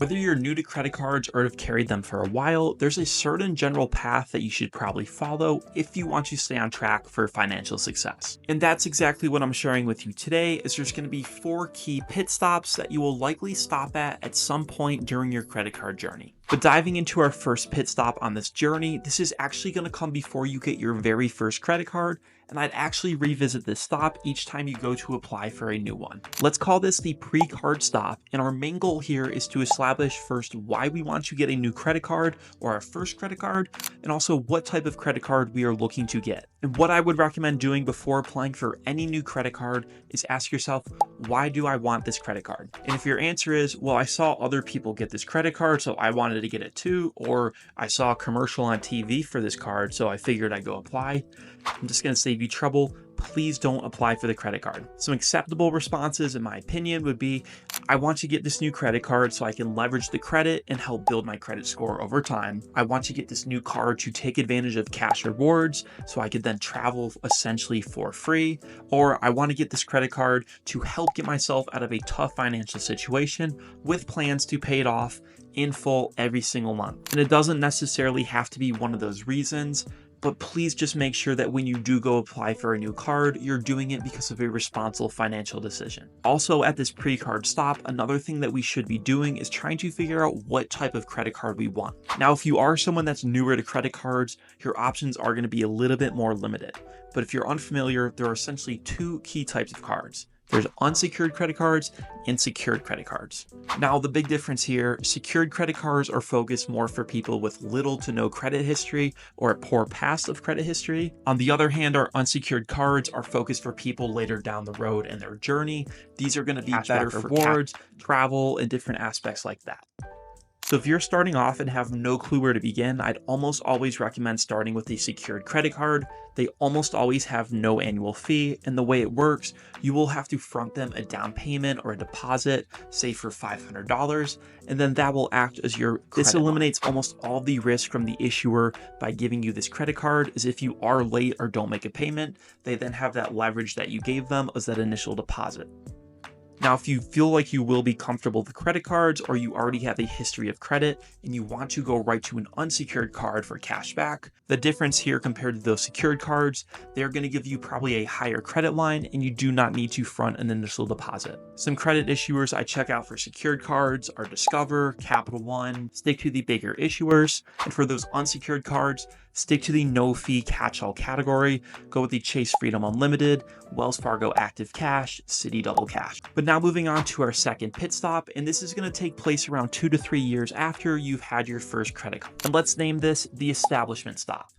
Whether you're new to credit cards or have carried them for a while, there's a certain general path that you should probably follow if you want to stay on track for financial success. And that's exactly what I'm sharing with you today, is there's going to be 4 key pit stops that you will likely stop at some point during your credit card journey. But diving into our first pit stop on this journey, this is actually going to come before you get your very first credit card, and I'd actually revisit this stop each time you go to apply for a new one. Let's call this the pre-card stop, and our main goal here is to establish first why we want to get a new credit card or our first credit card, and also what type of credit card we are looking to get. And what I would recommend doing before applying for any new credit card is ask yourself, why do I want this credit card? And if your answer is, well, I saw other people get this credit card, so I wanted to get it too, or I saw a commercial on TV for this card, so I figured I'd go apply, I'm just going to save you trouble. Please don't apply for the credit card. Some acceptable responses, in my opinion, would be, I want to get this new credit card so I can leverage the credit and help build my credit score over time. I want to get this new card to take advantage of cash rewards so I could then travel essentially for free. Or I want to get this credit card to help get myself out of a tough financial situation with plans to pay it off in full every single month. And it doesn't necessarily have to be one of those reasons, but please just make sure that when you do go apply for a new card, you're doing it because of a responsible financial decision. Also, at this pre-card stop, another thing that we should be doing is trying to figure out what type of credit card we want. Now, if you are someone that's newer to credit cards, your options are going to be a little bit more limited. But if you're unfamiliar, there are essentially 2 key types of cards. There's unsecured credit cards and secured credit cards. Now, the big difference here, secured credit cards are focused more for people with little to no credit history or a poor past of credit history. On the other hand, our unsecured cards are focused for people later down the road in their journey. These are going to be better for rewards, travel, and different aspects like that. So if you're starting off and have no clue where to begin, I'd almost always recommend starting with a secured credit card. They almost always have no annual fee, and the way it works, you will have to front them a down payment or a deposit, say for $500, and then that will act as your credit. This eliminates almost all the risk from the issuer by giving you this credit card, as if you are late or don't make a payment, they then have that leverage that you gave them as that initial deposit. Now, if you feel like you will be comfortable with credit cards, or you already have a history of credit and you want to go right to an unsecured card for cash back, the difference here compared to those secured cards, they're going to give you probably a higher credit line and you do not need to front an initial deposit. Some credit issuers I check out for secured cards are Discover, Capital One, stick to the bigger issuers, and for those unsecured cards, stick to the no fee catch-all category, go with the Chase Freedom Unlimited, Wells Fargo Active Cash, Citi Double Cash. But now moving on to our second pit stop, and this is going to take place around 2 to 3 years after you've had your first credit card. And let's name this the establishment stop.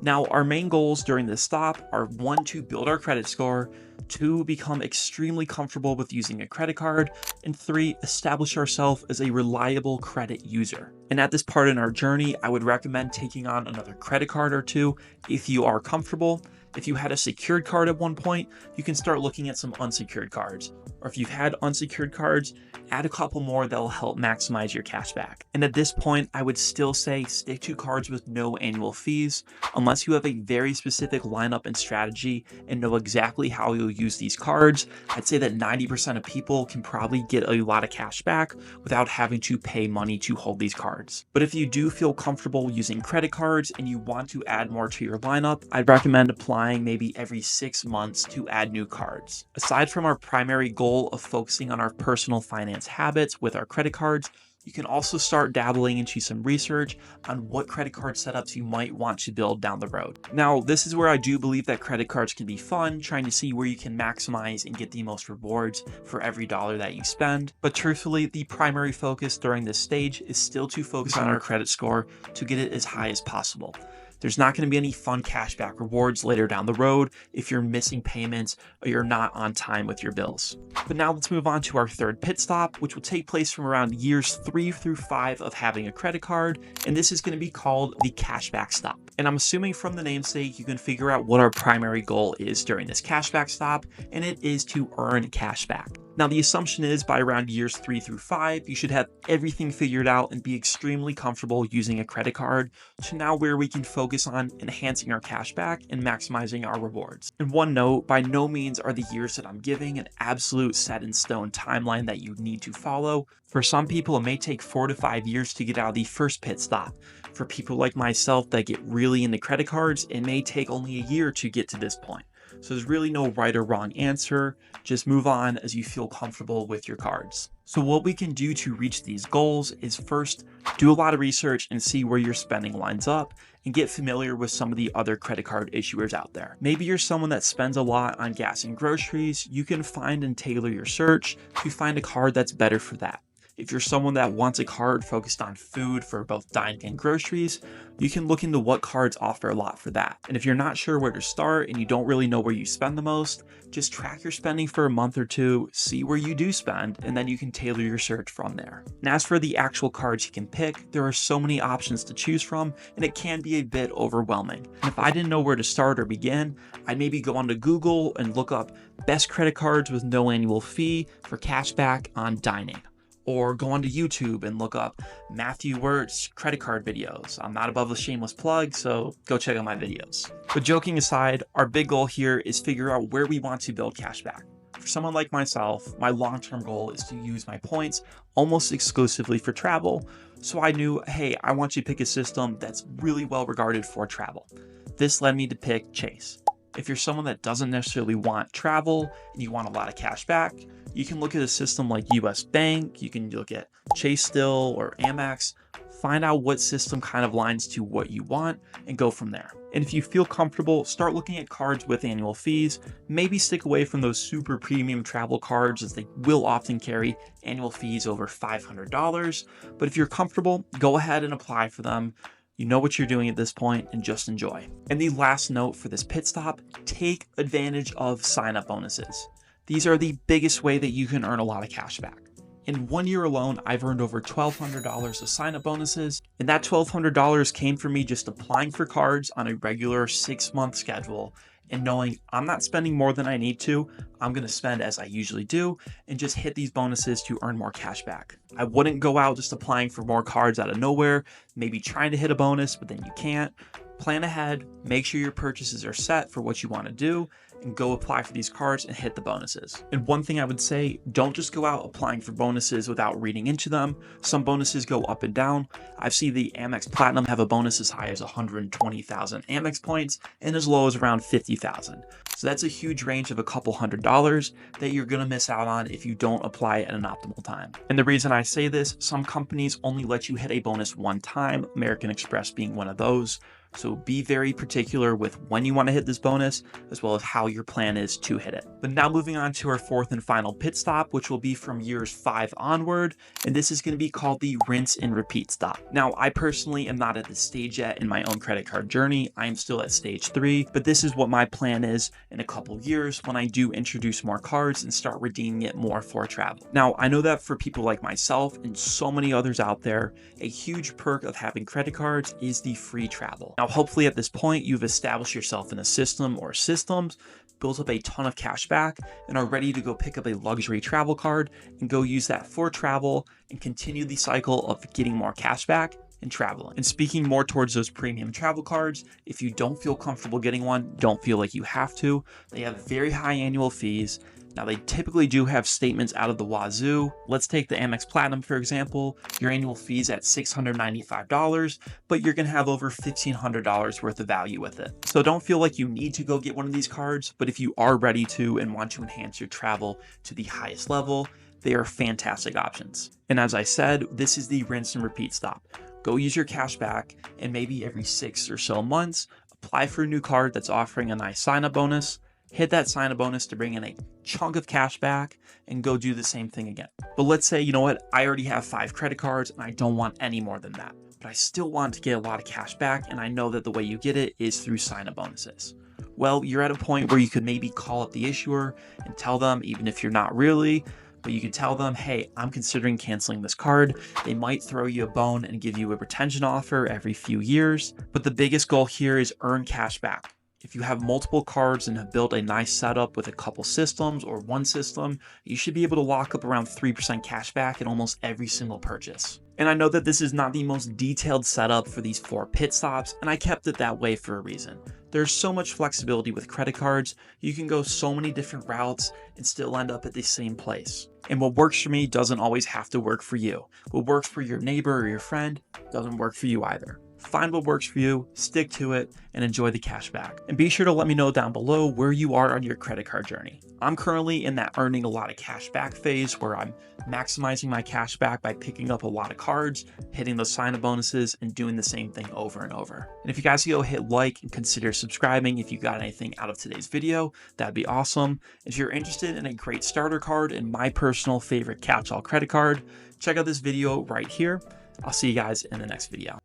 Now, our main goals during this stop are 1, to build our credit score, 2, become extremely comfortable with using a credit card, and 3, establish ourselves as a reliable credit user. And at this part in our journey, I would recommend taking on another credit card or 2 if you are comfortable. If you had a secured card at one point, you can start looking at some unsecured cards. Or if you've had unsecured cards, add a couple more that will help maximize your cash back. And at this point, I would still say stick to cards with no annual fees, unless you have a very specific lineup and strategy and know exactly how you'll use these cards. I'd say that 90% of people can probably get a lot of cash back without having to pay money to hold these cards. But if you do feel comfortable using credit cards and you want to add more to your lineup, I'd recommend applying maybe every 6 months to add new cards. Aside from our primary goal of focusing on our personal finance habits with our credit cards, you can also start dabbling into some research on what credit card setups you might want to build down the road. Now, this is where I do believe that credit cards can be fun, trying to see where you can maximize and get the most rewards for every dollar that you spend. But truthfully, the primary focus during this stage is still to focus on our credit score to get it as high as possible. There's not going to be any fun cashback rewards later down the road if you're missing payments or you're not on time with your bills. But now let's move on to our third pit stop, which will take place from around years 3 through 5 of having a credit card. And this is going to be called the cashback stop. And I'm assuming from the namesake, you can figure out what our primary goal is during this cashback stop, and it is to earn cashback. Now, the assumption is by around years 3 through 5, you should have everything figured out and be extremely comfortable using a credit card, to now where we can focus on enhancing our cash back and maximizing our rewards. And one note, by no means are the years that I'm giving an absolute set in stone timeline that you need to follow. For some people, it may take 4 to 5 years to get out of the first pit stop. For people like myself that get really into credit cards, it may take only a year to get to this point. So there's really no right or wrong answer. Just move on as you feel comfortable with your cards. So what we can do to reach these goals is first do a lot of research and see where your spending lines up and get familiar with some of the other credit card issuers out there. Maybe you're someone that spends a lot on gas and groceries. You can find and tailor your search to find a card that's better for that. If you're someone that wants a card focused on food for both dining and groceries, you can look into what cards offer a lot for that. And if you're not sure where to start and you don't really know where you spend the most, just track your spending for a month or two, see where you do spend, and then you can tailor your search from there. And as for the actual cards you can pick, there are so many options to choose from, and it can be a bit overwhelming. And if I didn't know where to start or begin, I'd maybe go onto Google and look up best credit cards with no annual fee for cashback on dining. Or go onto YouTube and look up Matthew Wirtz credit card videos. I'm not above a shameless plug, so go check out my videos. But joking aside, our big goal here is figure out where we want to build cash back. For someone like myself, my long-term goal is to use my points almost exclusively for travel. So I knew, hey, I want you to pick a system that's really well regarded for travel. This led me to pick Chase. If you're someone that doesn't necessarily want travel and you want a lot of cash back, you can look at a system like US Bank, you can look at Chase still or Amex, find out what system kind of lines to what you want and go from there. And if you feel comfortable, start looking at cards with annual fees. Maybe stick away from those super premium travel cards as they will often carry annual fees over $500. But if you're comfortable, go ahead and apply for them. You know what you're doing at this point and just enjoy. And the last note for this pit stop, take advantage of sign-up bonuses. These are the biggest way that you can earn a lot of cash back. In 1 year alone, I've earned over $1,200 of sign-up bonuses, and that $1,200 came from me just applying for cards on a regular 6-month schedule and knowing I'm not spending more than I need to, I'm gonna spend as I usually do and just hit these bonuses to earn more cash back. I wouldn't go out just applying for more cards out of nowhere, maybe trying to hit a bonus, but then you can't. Plan ahead, make sure your purchases are set for what you wanna do, and go apply for these cards and hit the bonuses. And one thing I would say, don't just go out applying for bonuses without reading into them. Some bonuses go up and down. I've seen the Amex Platinum have a bonus as high as 120,000 Amex points and as low as around 50,000. So that's a huge range of a couple $100s that you're gonna miss out on if you don't apply at an optimal time. And the reason I say this, some companies only let you hit a bonus one time, American Express being one of those. So be very particular with when you want to hit this bonus, as well as how your plan is to hit it. But now moving on to our fourth and final pit stop, which will be from years 5 onward, and this is going to be called the rinse and repeat stop. Now, I personally am not at this stage yet in my own credit card journey. I am still at stage 3, but this is what my plan is in a couple years when I do introduce more cards and start redeeming it more for travel. Now, I know that for people like myself and so many others out there, a huge perk of having credit cards is the free travel. Now, hopefully at this point, you've established yourself in a system or systems, built up a ton of cash back, and are ready to go pick up a luxury travel card and go use that for travel and continue the cycle of getting more cash back and traveling. And speaking more towards those premium travel cards, if you don't feel comfortable getting one, don't feel like you have to. They have very high annual fees. Now, they typically do have statements out of the wazoo. Let's take the Amex Platinum, for example. Your annual fee is at $695, but you're going to have over $1,500 worth of value with it. So don't feel like you need to go get one of these cards, but if you are ready to and want to enhance your travel to the highest level, they are fantastic options. And as I said, this is the rinse and repeat stop. Go use your cash back, and maybe every 6 or so months, apply for a new card that's offering a nice sign-up bonus, hit that sign-up bonus to bring in a chunk of cash back, and go do the same thing again. But let's say, you know what, I already have 5 credit cards and I don't want any more than that, but I still want to get a lot of cash back, and I know that the way you get it is through sign-up bonuses. Well, you're at a point where you could maybe call up the issuer and tell them, even if you're not really, but you can tell them, hey, I'm considering canceling this card. They might throw you a bone and give you a retention offer every few years, but the biggest goal here is earn cash back. If you have multiple cards and have built a nice setup with a couple systems or one system, you should be able to lock up around 3% cash back in almost every single purchase. And I know that this is not the most detailed setup for these 4 pit stops, and I kept it that way for a reason. There's so much flexibility with credit cards, you can go so many different routes and still end up at the same place. And what works for me doesn't always have to work for you. What works for your neighbor or your friend doesn't work for you either. Find what works for you, stick to it, and enjoy the cash back. And be sure to let me know down below where you are on your credit card journey. I'm currently in that earning a lot of cash back phase where I'm maximizing my cash back by picking up a lot of cards, hitting those sign-up bonuses, and doing the same thing over and over. And if you guys go hit like and consider subscribing if you got anything out of today's video, that'd be awesome. If you're interested in a great starter card and my personal favorite catch-all credit card, check out this video right here. I'll see you guys in the next video.